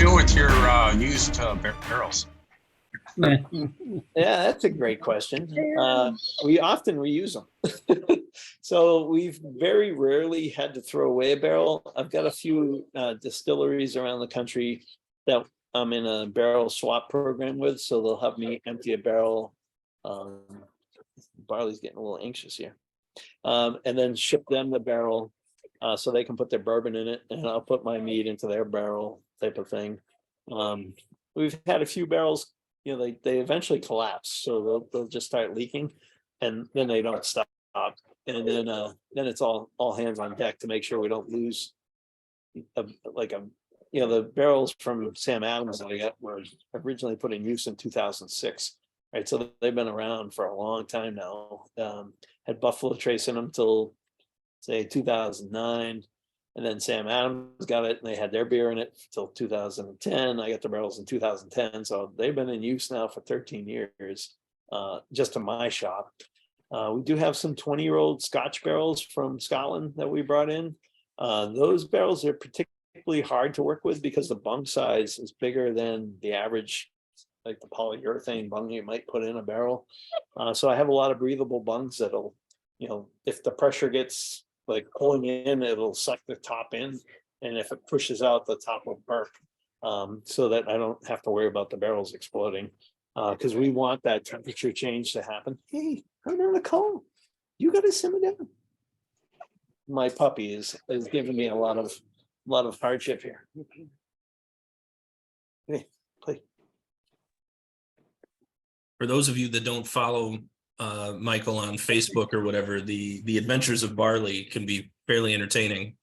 do with your used barrels? Yeah, that's a great question. We often reuse them. So we've very rarely had to throw away a barrel. I've got a few distilleries around the country that I'm in a barrel swap program with, so they'll have me empty a barrel. Barley's getting a little anxious here. And then ship them the barrel so they can put their bourbon in it, and I'll put my mead into their barrel type of thing. We've had a few barrels, they eventually collapse, so they'll just start leaking, and then they don't stop. And then it's all hands on deck to make sure we don't lose the barrels from Sam Adams that I got were originally put in use in 2006. Right, so they've been around for a long time now. Had Buffalo Trace in them till say 2009, and then Sam Adams got it, and they had their beer in it till 2010. I got the barrels in 2010, so they've been in use now for 13 years, just in my shop. We do have some 20-year-old Scotch barrels from Scotland that we brought in. Those barrels are particularly hard to work with because the bung size is bigger than the average, like the polyurethane bung you might put in a barrel. So I have a lot of breathable bungs that'll, if the pressure gets like pulling in, it'll suck the top in. And if it pushes out, the top will burp, so that I don't have to worry about the barrels exploding. Because we want that temperature change to happen. Hey, I'm on a call. You got to simmer down. My puppy is giving me a lot of hardship here. Hey, play. For those of you that don't follow Michael on Facebook or whatever, the Adventures of Barley can be fairly entertaining.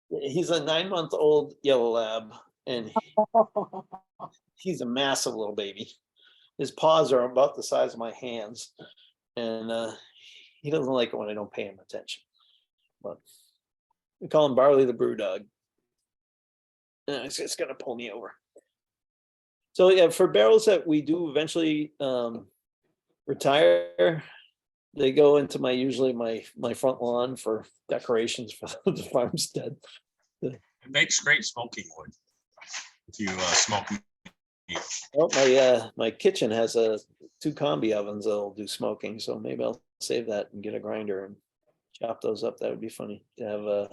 He's a 9-month-old yellow lab, and he's a massive little baby. His paws are about the size of my hands, and he doesn't like it when I don't pay him attention. But we call him Barley the Brew Dog. And it's just gonna pull me over. So yeah, for barrels that we do eventually retire, they go into usually my front lawn for decorations for the farmstead. It makes great smoking wood if you smoke. Well, my kitchen has 2 combi ovens that'll do smoking, so maybe I'll save that and get a grinder and chop those up. That would be funny to have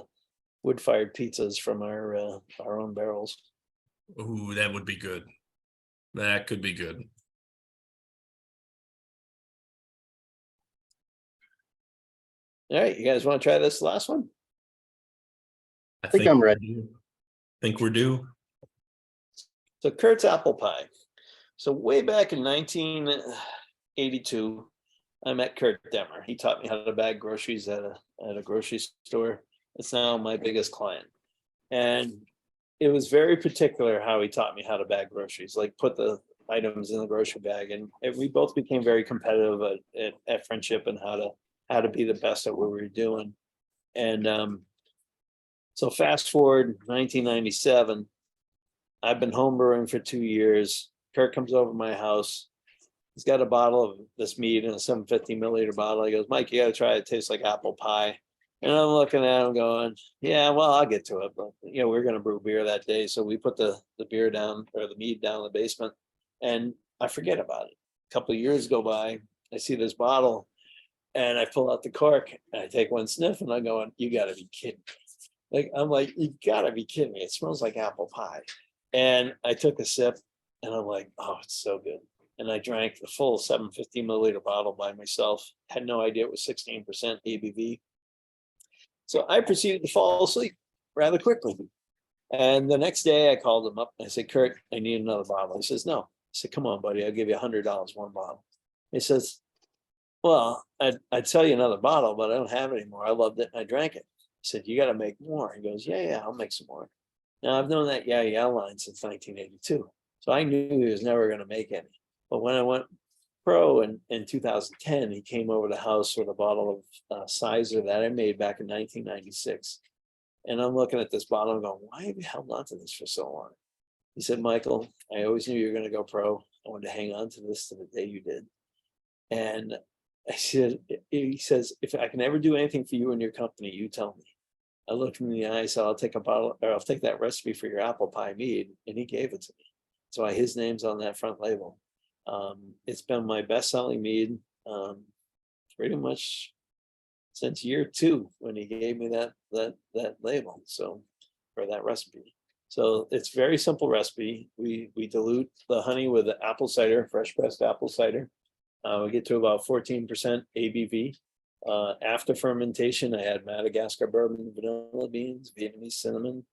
wood-fired pizzas from our own barrels. Ooh, that would be good. That could be good. All right, you guys want to try this last one? I think I'm ready. Think we're due. So Kurt's apple pie. So way back in 1982, I met Kurt Demmer. He taught me how to bag groceries at a grocery store. It's now my biggest client. And it was very particular how he taught me how to bag groceries, like put the items in the grocery bag. And we both became very competitive at friendship and how to be the best at what we were doing. And so fast forward 1997, I've been homebrewing for 2 years. Kurt comes over to my house. He's got a bottle of this mead in a 750 milliliter bottle. He goes, Mike, you got to try it. It tastes like apple pie. And I'm looking at him going, yeah, well, I'll get to it. But, we're going to brew beer that day. So we put the beer down, or the mead down in the basement, and I forget about it. A couple of years go by. I see this bottle, and I pull out the cork, and I take one sniff, and I'm going, you got to be kidding me. I'm like, you got to be kidding me. It smells like apple pie. And I took a sip, and I'm like, oh, it's so good. And I drank the full 750 milliliter bottle by myself. Had no idea it was 16% ABV. So I proceeded to fall asleep rather quickly. And the next day I called him up and I said, Kurt, I need another bottle. He says, no. I said, come on, buddy, I'll give you $100 one bottle. He says, well, I'd sell you another bottle, but I don't have it anymore. I loved it and I drank it. I said, you got to make more. He goes, yeah, I'll make some more. Now I've known that yeah line since 1982. So I knew he was never going to make any. But when I went pro in 2010, he came over to the house with a bottle of cyser that I made back in 1996. And I'm looking at this bottle and going, why have you held on to this for so long? He said, Michael, I always knew you were going to go pro. I wanted to hang on to this to the day you did. And I said, he says, if I can ever do anything for you and your company, you tell me. I looked him in the eye, I said, I'll take a bottle, or I'll take that recipe for your apple pie mead, and he gave it to me. So his name's on that front label. It's been my best-selling mead pretty much since year 2 when he gave me that label. So for that recipe. So it's very simple recipe. We dilute the honey with the apple cider, fresh pressed apple cider. We get to about 14% ABV. After fermentation, I had Madagascar bourbon, vanilla beans, Vietnamese cinnamon.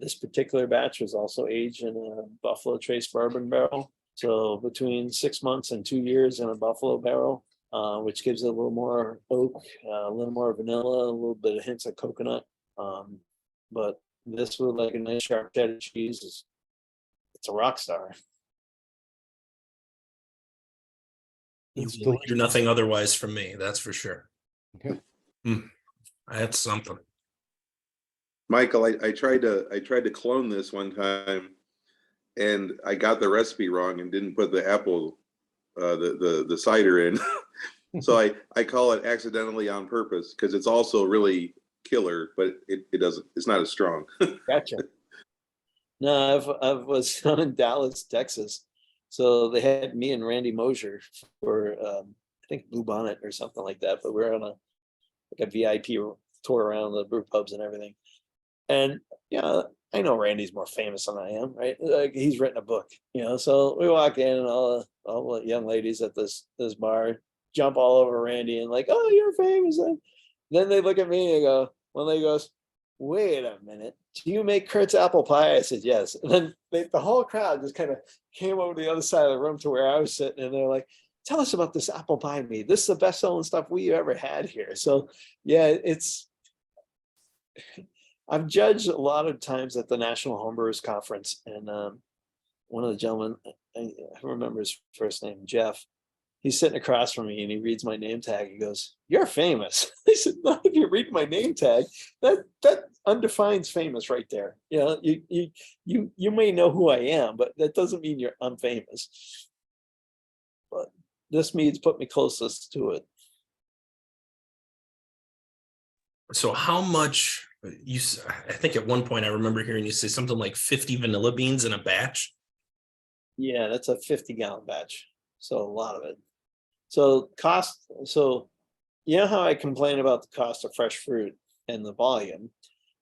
This particular batch was also aged in a Buffalo Trace bourbon barrel. So between 6 months and 2 years in a Buffalo barrel, which gives it a little more oak, a little more vanilla, a little bit of hints of coconut. But this with like a nice sharp cheddar cheese it's a rock star. You will hear nothing otherwise from me, that's for sure. Okay. That's something. Michael, I tried to clone this one time, and I got the recipe wrong and didn't put the apple, the cider in. So I call it accidentally on purpose because it's also really killer, but it doesn't. It's not as strong. Gotcha. No, I was down in Dallas, Texas. So they had me and Randy Mosier for I think Blue Bonnet or something like that. But we're on a VIP tour around the brew pubs and everything. And yeah, I know Randy's more famous than I am, right? Like he's written a book, So we walk in and all the young ladies at this bar jump all over Randy and like, oh, you're famous. And then they look at me and go, one lady goes, wait a minute, do you make Kurt's apple pie? I said, yes. And then the whole crowd just kind of came over to the other side of the room to where I was sitting, and they're like, tell us about this apple pie mead. This is the best selling stuff we ever had here. So yeah, I've judged a lot of times at the National Homebrewers Conference, and one of the gentlemen, I remember his first name, Jeff, he's sitting across from me and he reads my name tag. He goes, you're famous. I said, not if you read my name tag. That undefines famous right there. You may know who I am, but that doesn't mean I'm famous. But this mead's put me closest to it. So how much I think at one point I remember hearing you say something like 50 vanilla beans in a batch. Yeah, that's a 50-gallon batch. So a lot of it. So how I complain about the cost of fresh fruit and the volume?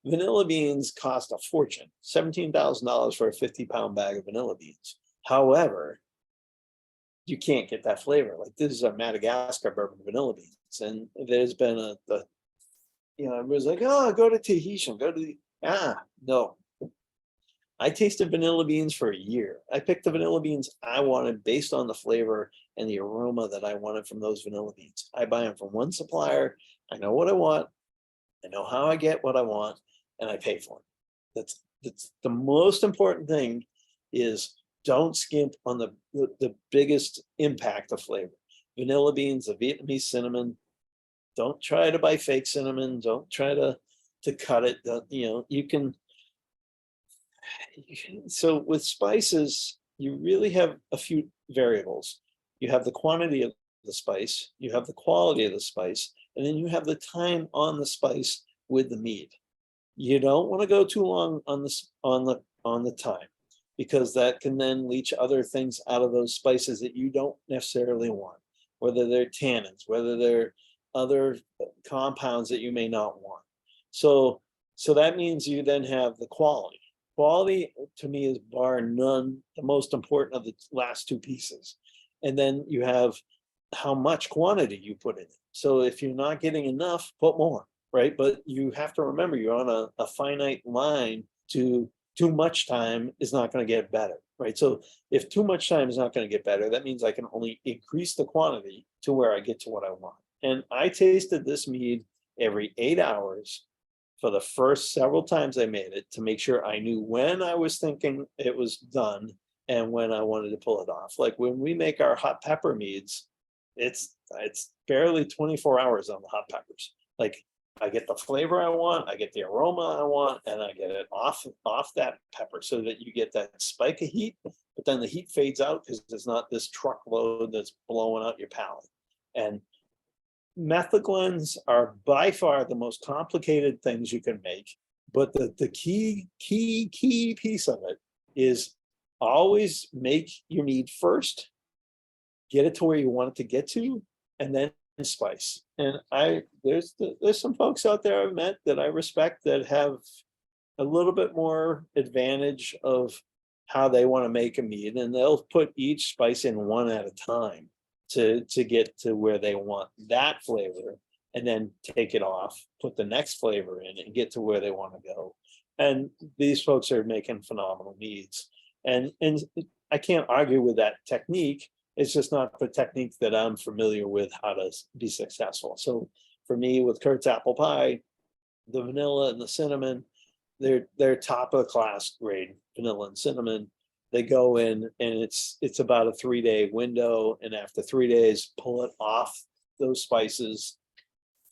Vanilla beans cost a fortune, $17,000 for a 50-pound bag of vanilla beans. However, you can't get that flavor. Like this is a Madagascar bourbon vanilla beans. And there's been everybody's like, oh, go to Tahitian, no. I tasted vanilla beans for a year. I picked the vanilla beans I wanted based on the flavor and the aroma that I wanted from those vanilla beans. I buy them from one supplier. I know what I want. I know how I get what I want, and I pay for it. That's the most important thing is don't skimp on the biggest impact of flavor. Vanilla beans, the Vietnamese cinnamon. Don't try to buy fake cinnamon. Don't try to cut it. You can. So with spices, you really have a few variables. You have the quantity of the spice, you have the quality of the spice, and then you have the time on the spice with the mead. You don't want to go too long on the time, because that can then leach other things out of those spices that you don't necessarily want, whether they're tannins, whether they're other compounds that you may not want. So that means you then have the quality. Quality to me is bar none the most important of the last two pieces. And then you have how much quantity you put in it. So if you're not getting enough, put more, right? But you have to remember you're on a finite line. Too much time is not going to get better, right? So if too much time is not going to get better, that means I can only increase the quantity to where I get to what I want. And I tasted this mead every 8 hours for the first several times I made it to make sure I knew when I was thinking it was done and when I wanted to pull it off. Like when we make our hot pepper meads, it's barely 24 hours on the hot peppers. Like I get the flavor I want, I get the aroma I want, and I get it off that pepper so that you get that spike of heat, but then the heat fades out because there's not this truckload that's blowing out your palate. And metheglins are by far the most complicated things you can make. But the key piece of it is always make your mead first, get it to where you want it to get to, and then spice. And there's some folks out there I've met that I respect that have a little bit more advantage of how they want to make a mead, and they'll put each spice in one at a time to get to where they want that flavor, and then take it off, put the next flavor in, and get to where they want to go. And these folks are making phenomenal meads. And I can't argue with that technique. It's just not the technique that I'm familiar with how to be successful. So for me, with Kurt's apple pie, the vanilla and the cinnamon, they're top of the class grade vanilla and cinnamon. They go in, and it's about a 3-day window. And after 3 days, pull it off those spices,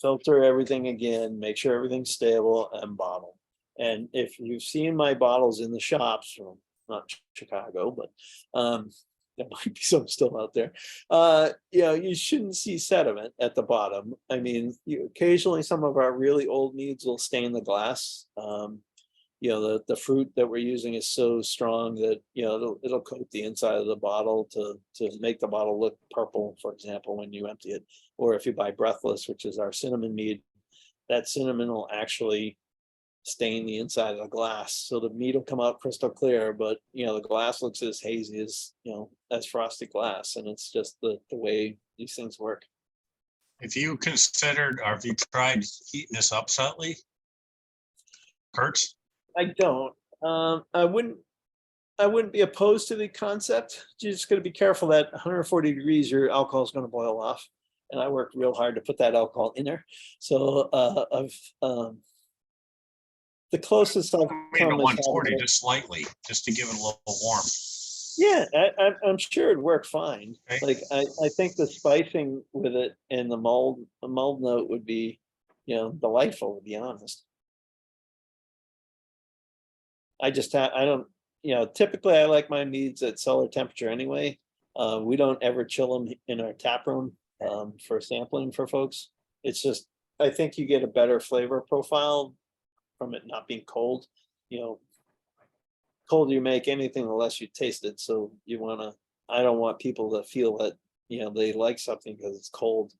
filter everything again, make sure everything's stable, and bottle. And if you've seen my bottles in the shops, well, not Chicago, but there might be some still out there. You shouldn't see sediment at the bottom. I mean, occasionally some of our really old meads will stain the glass. The fruit that we're using is so strong that it'll coat the inside of the bottle to make the bottle look purple, for example, when you empty it. Or if you buy Breathless, which is our cinnamon mead, that cinnamon will actually stain the inside of the glass. So the mead will come out crystal clear, but the glass looks as hazy as frosted glass. And it's just the way these things work. If you considered, or if you tried heating this up slightly, Kurtz? I don't. I wouldn't be opposed to the concept. You're just going to be careful that 140 degrees, your alcohol is going to boil off. And I worked real hard to put that alcohol in there. So the closest I've Maybe come is 140, just slightly, just to give it a little warm. Yeah, I'm sure it'd work fine. Okay. Like I think the spicing with it and the mold note would be, delightful, to be honest. I don't, typically I like my meads at cellar temperature anyway. We don't ever chill them in our tap room for sampling for folks. It's just, I think you get a better flavor profile from it not being cold. Colder you make anything, the less you taste it. So I don't want people to feel that, they like something because it's cold.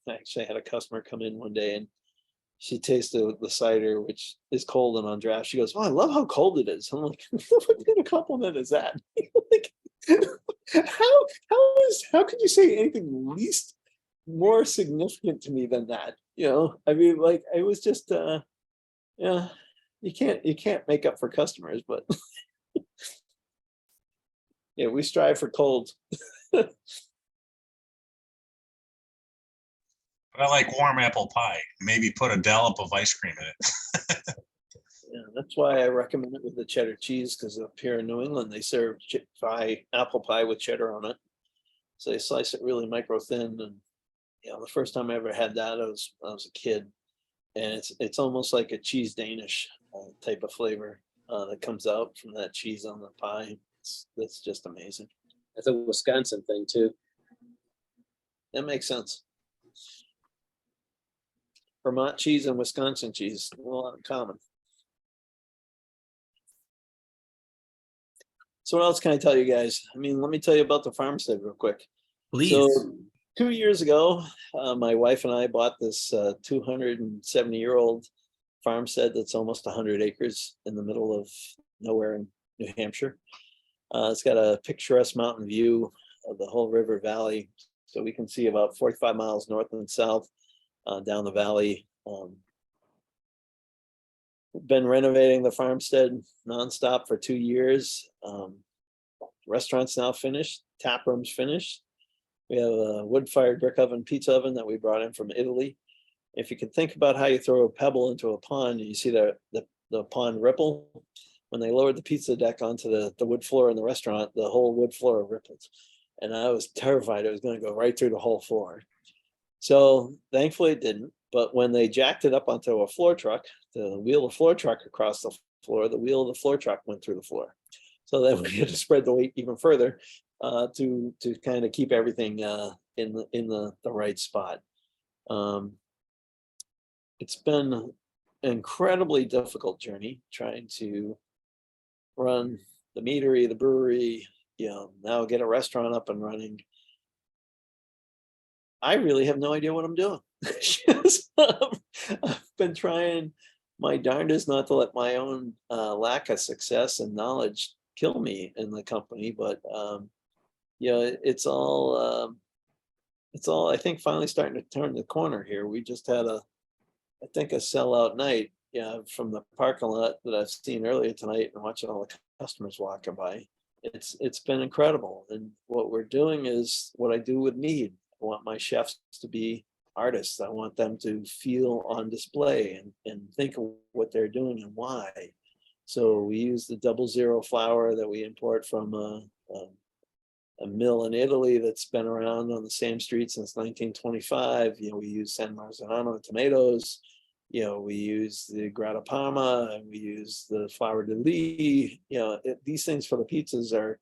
Actually, I had a customer come in one day and she tasted the cider, which is cold and on draft. She goes, "Oh, I love how cold it is." I'm like, "What kind of compliment is that?" Like, how could you say anything least more significant to me than that? I mean, like, it was just, you can't make up for customers, but yeah, we strive for cold. But I like warm apple pie. Maybe put a dollop of ice cream in it. Yeah, that's why I recommend it with the cheddar cheese, because up here in New England, they serve apple pie with cheddar on it. So they slice it really micro thin. And the first time I ever had that, I was a kid. And it's almost like a cheese Danish type of flavor that comes out from that cheese on the pie. That's just amazing. That's a Wisconsin thing too. That makes sense. Vermont cheese and Wisconsin cheese, a lot in common. So what else can I tell you guys? I mean, let me tell you about the farmstead real quick. Please. So 2 years ago, my wife and I bought this 270-year-old farmstead that's almost 100 acres in the middle of nowhere in New Hampshire. It's got a picturesque mountain view of the whole river valley. So we can see about 45 miles north and south down the valley. We've been renovating the farmstead nonstop for 2 years. Restaurant's now finished, tap room's finished. We have a wood-fired brick oven, pizza oven that we brought in from Italy. If you can think about how you throw a pebble into a pond, you see the pond ripple. When they lowered the pizza deck onto the wood floor in the restaurant, the whole wood floor rippled. And I was terrified it was going to go right through the whole floor. So thankfully it didn't. But when they jacked it up onto a floor truck, the wheel of the floor truck across the floor, the wheel of the floor truck went through the floor. So then we had to spread the weight even further to kind of keep everything in the right spot. It's been an incredibly difficult journey trying to run the meadery, the brewery, now get a restaurant up and running. I really have no idea what I'm doing. I've been trying my darndest not to let my own lack of success and knowledge kill me in the company, but it's all I think finally starting to turn the corner here. We just had a sellout night, from the parking lot that I've seen earlier tonight and watching all the customers walking by. It's been incredible. And what we're doing is what I do with Mead. I want my chefs to be artists. I want them to feel on display and think of what they're doing and why. So we use the 00 flour that we import from a mill in Italy that's been around on the same street since 1925. We use San Marzano tomatoes. We use the Grana Parma, and we use the flour de lis. These things for the pizzas are,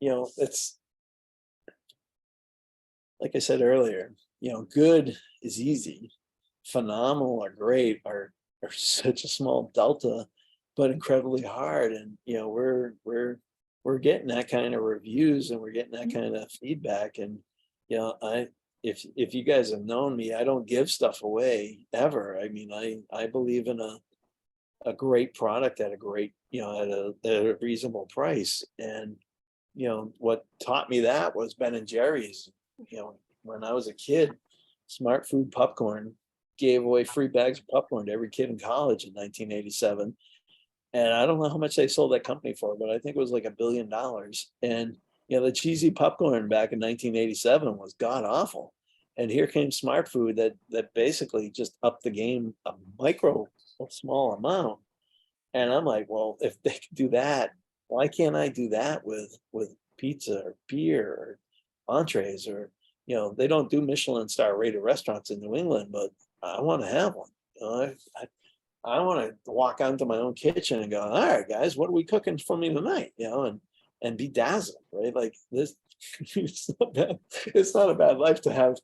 it's like I said earlier, good is easy, phenomenal or great are such a small delta, but incredibly hard. And we're getting that kind of reviews, and we're getting that kind of feedback. And if you guys have known me, I don't give stuff away ever. I mean, I believe in a great product at a great, at a reasonable price. And what taught me that was Ben and Jerry's. When I was a kid, Smart Food Popcorn gave away free bags of popcorn to every kid in college in 1987. And I don't know how much they sold that company for, but I think it was like $1 billion. And the cheesy popcorn back in 1987 was god awful. And here came Smart Food that basically just upped the game a small amount. And I'm like, well, if they can do that, why can't I do that with pizza or beer or entrees? Or they don't do Michelin star rated restaurants in New England, but I want to have one. I want to walk out into my own kitchen and go, all right, guys, what are we cooking for me tonight? And be dazzled, right? Like this, it's not a bad life to have,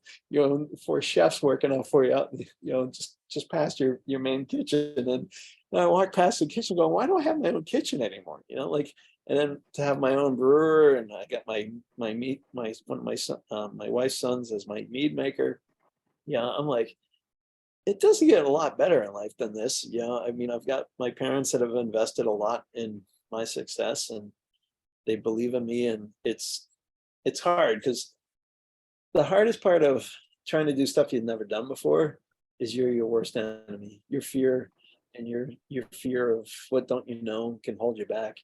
4 chefs working out for you out, just past your main kitchen. And I walk past the kitchen going, why do I have my own kitchen anymore? And then to have my own brewer, and I got my meat, one of my son, my wife's sons as my mead maker. I'm like, it doesn't get a lot better in life than this. I mean, I've got my parents that have invested a lot in my success, and they believe in me. And it's hard, because the hardest part of trying to do stuff you've never done before is you're your worst enemy. Your fear and your fear of what don't you know can hold you back.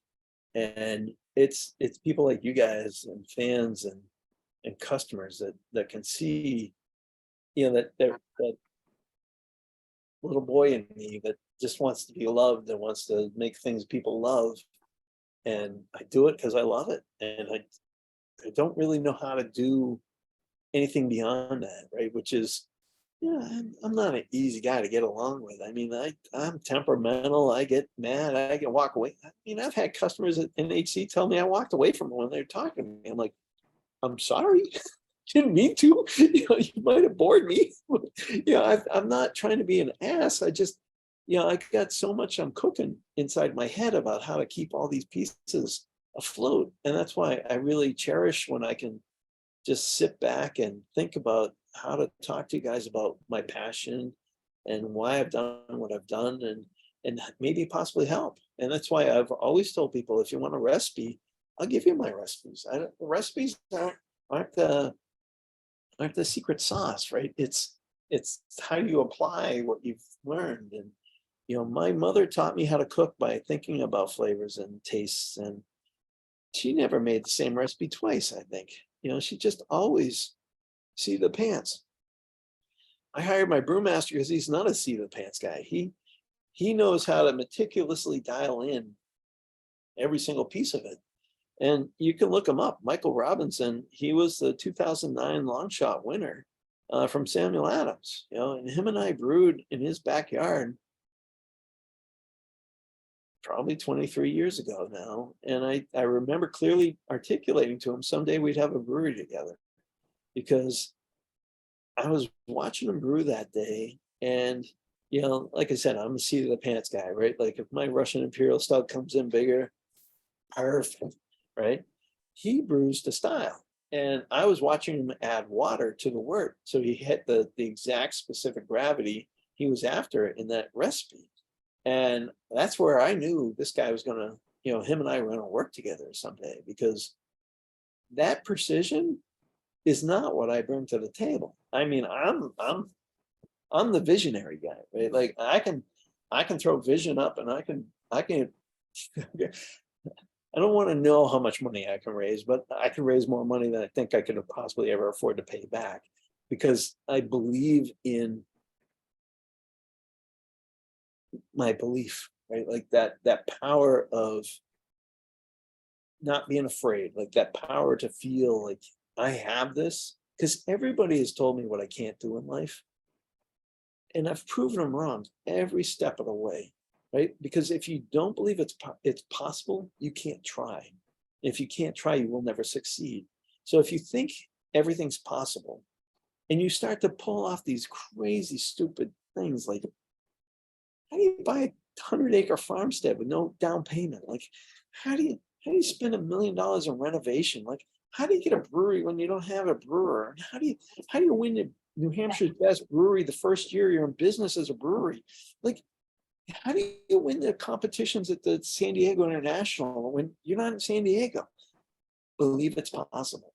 And it's people like you guys and fans and customers that can see, that little boy in me that just wants to be loved and wants to make things people love. And I do it because I love it. And I don't really know how to do anything beyond that, right? Which is, I'm not an easy guy to get along with. I mean, I'm temperamental. I get mad. I can walk away. I mean, I've had customers at NHC tell me I walked away from them when they're talking to me. I'm like, I'm sorry. Didn't mean to. You might have bored me. I'm not trying to be an ass. I just, I got so much I'm cooking inside my head about how to keep all these pieces afloat. And that's why I really cherish when I can just sit back and think about how to talk to you guys about my passion and why I've done what I've done, and maybe possibly help. And that's why I've always told people, if you want a recipe, I'll give you my recipes. The recipes aren't the secret sauce, right? It's how you apply what you've learned. And my mother taught me how to cook by thinking about flavors and tastes, and she never made the same recipe twice, I think. She just always seat of the pants. I hired my brewmaster because he's not a seat of the pants guy. He knows how to meticulously dial in every single piece of it. And you can look him up. Michael Robinson, he was the 2009 long shot winner from Samuel Adams. And him and I brewed in his backyard probably 23 years ago now. And I remember clearly articulating to him, someday we'd have a brewery together, because I was watching him brew that day, and you know, like I said, I'm a seat of the pants guy, right? Like if my Russian Imperial Stout comes in bigger, perfect, right? He brews to style. And I was watching him add water to the wort. So he hit the exact specific gravity he was after in that recipe. And that's where I knew this guy was gonna, you know, him and I were gonna work together someday, because that precision is not what I bring to the table. I mean, I'm the visionary guy, right? Like I can throw vision up, and I can I don't want to know how much money I can raise, but I can raise more money than I think I could possibly ever afford to pay back, because I believe in my belief, right? Like that power of not being afraid, like that power to feel like I have this, because everybody has told me what I can't do in life. And I've proven them wrong every step of the way, right? Because if you don't believe it's possible, you can't try. If you can't try, you will never succeed. So if you think everything's possible, and you start to pull off these crazy, stupid things, like how do you buy a 100-acre farmstead with no down payment? Like, how do you spend $1 million in renovation? Like, how do you get a brewery when you don't have a brewer? And how do you win the New Hampshire's best brewery the first year you're in business as a brewery? Like, how do you win the competitions at the San Diego International when you're not in San Diego? Believe it's possible.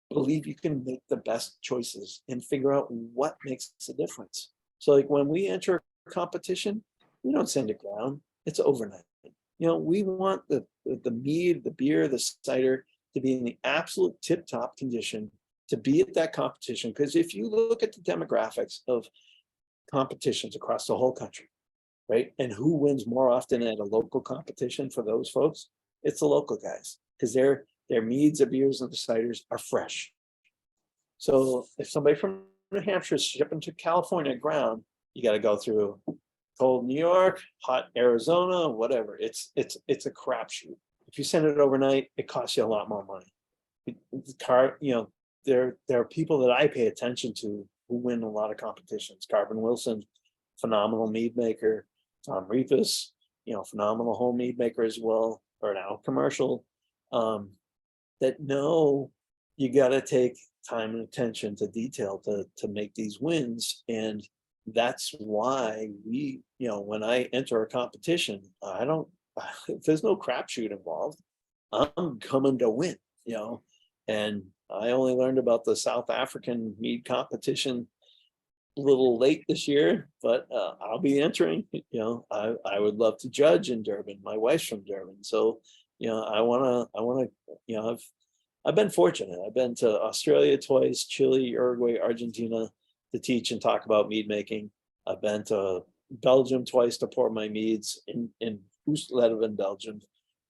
Believe you can make the best choices and figure out what makes a difference. So like when we enter a competition, we don't send it down. It's overnight. You know, we want the mead, the beer, the cider to be in the absolute tip-top condition to be at that competition. Because if you look at the demographics of competitions across the whole country, right? And who wins more often at a local competition for those folks? It's the local guys, because their meads, their beers, and the ciders are fresh. So if somebody from New Hampshire is shipping to California ground, you got to go through cold New York, hot Arizona, whatever. It's a crapshoot. If you send it overnight, it costs you a lot more money. You know, there are people that I pay attention to who win a lot of competitions. Carbon Wilson, phenomenal mead maker. Tom Repas, you know, phenomenal home mead maker as well, or now commercial. That know you got to take time and attention to detail to make these wins. And that's why we, you know, when I enter a competition, there's no crapshoot involved. I'm coming to win, you know. And I only learned about the South African mead competition a little late this year, but I'll be entering. You know, I would love to judge in Durban. My wife's from Durban, so you know, I wanna, you know, I've been fortunate. I've been to Australia twice, Chile, Uruguay, Argentina to teach and talk about mead making. I've been to Belgium twice to pour my meads in Oostleven in Belgium.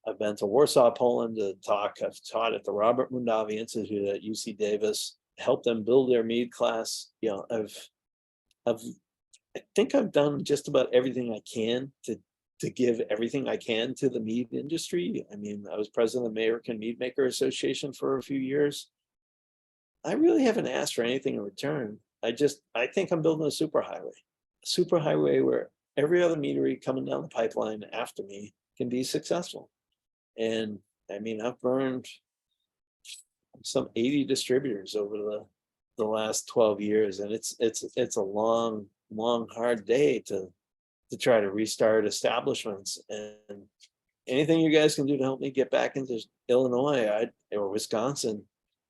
I've been to Warsaw, Poland to talk. I've taught at the Robert Mondavi Institute at UC Davis, helped them build their mead class. You know, I think I've done just about everything I can to give everything I can to the mead industry. I mean, I was president of the American Mead Maker Association for a few years. I really haven't asked for anything in return. I think I'm building a superhighway where every other meadery coming down the pipeline after me can be successful. And I mean, I've burned some 80 distributors over the last 12 years, and it's a long, hard day to try to restart establishments. And anything you guys can do to help me get back into Illinois or Wisconsin,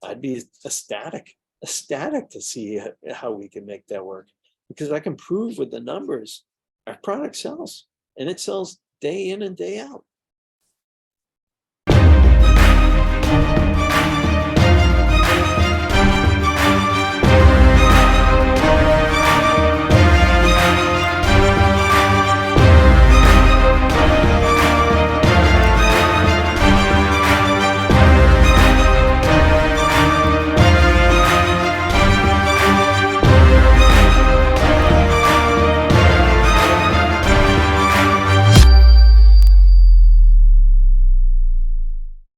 I'd be ecstatic to see how we can make that work, because I can prove with the numbers our product sells, and it sells day in and day out.